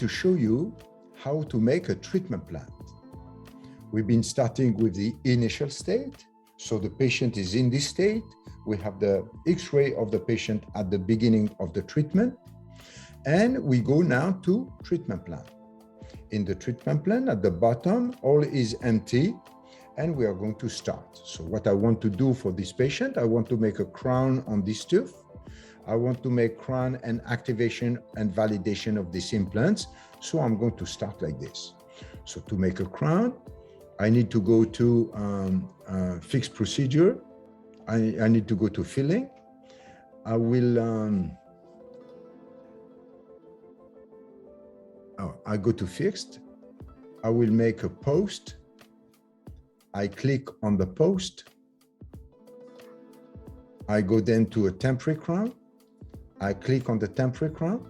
to show you how to make a treatment plan. We've been starting with the initial state. So the patient is in this state. We have the X-ray of the patient at the beginning of the treatment. And we go now to treatment plan. In the treatment plan, at the bottom, all is empty, and we are going to start. So what I want to do for this patient, I want to make a crown on this tooth. I want to make crown and activation and validation of these implants. So I'm going to start like this. So to make a crown, I need to go to fixed procedure. I need to go to filling. I will, I go to fixed. I will make a post. I click on the post. I go then to a temporary crown. I click on the temporary crown.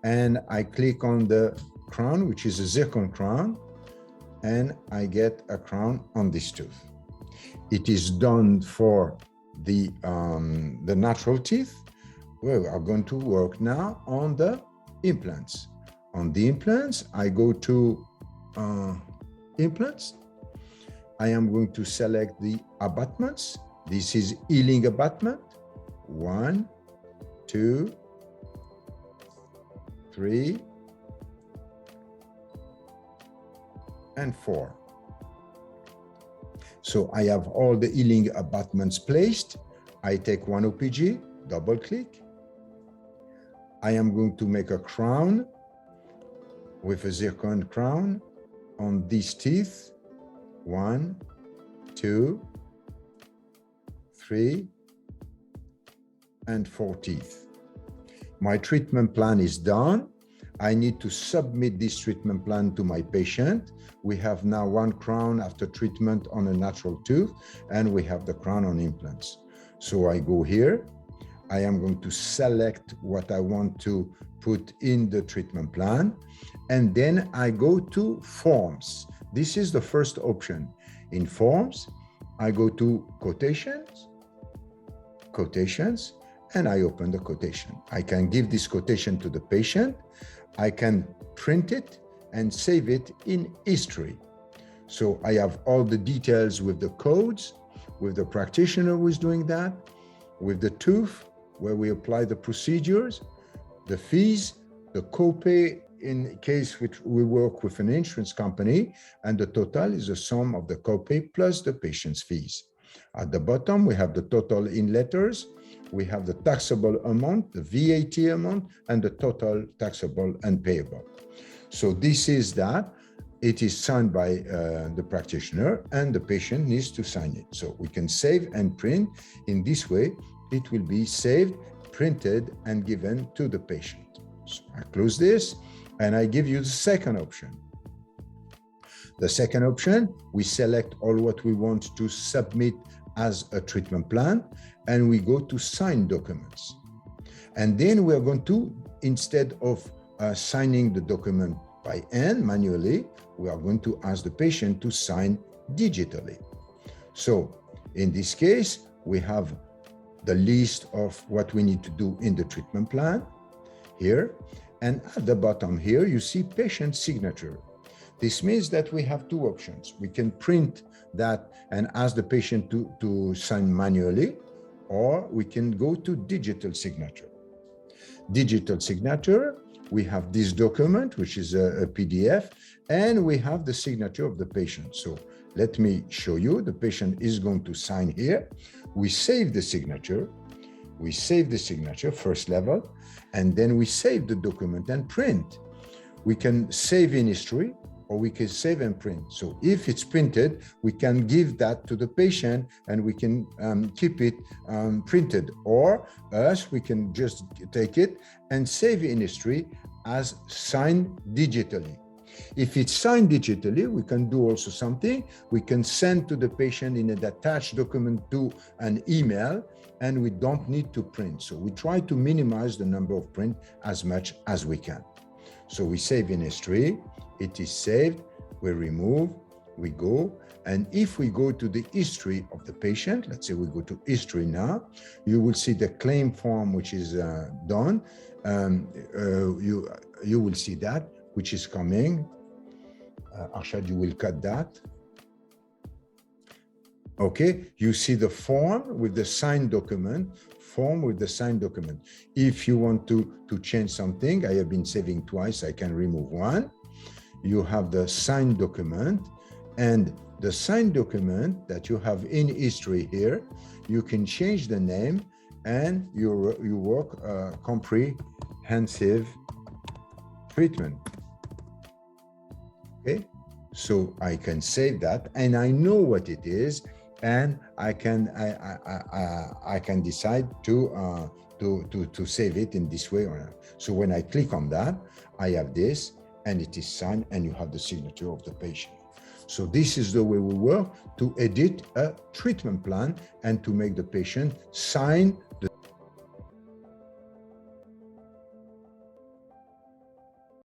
And I click on the crown, which is a zircon crown. And I get a crown on this tooth. It is done for the natural teeth. We are going to work now on the implants. On the implants, I go to implants. I am going to select the abutments. This is healing abutment. 1, 2, 3, and 4. So I have all the healing abutments placed. I take one OPG, double click. I am going to make a crown with a zircon crown on these teeth. 1, 2, 3, and 4 teeth. My treatment plan is done. I need to submit this treatment plan to my patient. We have now one crown after treatment on a natural tooth, and we have the crown on implants. So I go here. I am going to select what I want to put in the treatment plan, and then I go to forms. This is the first option. In forms, I go to quotations, and I open the quotation. I can give this quotation to the patient. I can print it and save it in history. So I have all the details with the codes, with the practitioner who is doing that, with the tooth, where we apply the procedures, the fees, the copay in case which we work with an insurance company, and the total is the sum of the copay plus the patient's fees. At the bottom, we have the total in letters. We have the taxable amount, the VAT amount, and the total taxable and payable. So this is that. It is signed by the practitioner, and the patient needs to sign it. So we can save and print. In this way, it will be saved, printed, and given to the patient. So I close this, and I give you the second option. The second option, we select all what we want to submit as a treatment plan, and we go to sign documents. And then we are going to, instead of signing the document by hand manually, we are going to ask the patient to sign digitally. So in this case, we have the list of what we need to do in the treatment plan here. And at the bottom here, you see patient signature. This means that we have two options. We can print that and ask the patient to sign manually, or we can go to digital signature. Digital signature, we have this document, which is a PDF, and we have the signature of the patient. So let me show you. The patient is going to sign here. We save the signature. We save the signature, first level, and then we save the document and print. We can save in history, or we can save and print. So if it's printed, we can give that to the patient and we can keep it printed, or else we can just take it and save in history as signed digitally. If it's signed digitally, we can do also something. We can send to the patient in an attached document to an email, and we don't need to print. So we try to minimize the number of print as much as we can. So we save in history, it is saved, we remove, we go. And if we go to the history of the patient, let's say we go to history now, you will see the claim form, which is done. you will see that, which is coming. Arshad, you will cut that. Okay, you see the form with the signed document, form with the signed document. If you want to change something, I have been saving twice, I can remove one. You have the signed document, and the signed document that you have in history here, you can change the name, and you work comprehensive treatment. Okay, so I can save that, and I know what it is, and I can decide to save it in this way or not. So when I click on that, I have this, and it is signed, and you have the signature of the patient. So this is the way we work to edit a treatment plan and to make the patient sign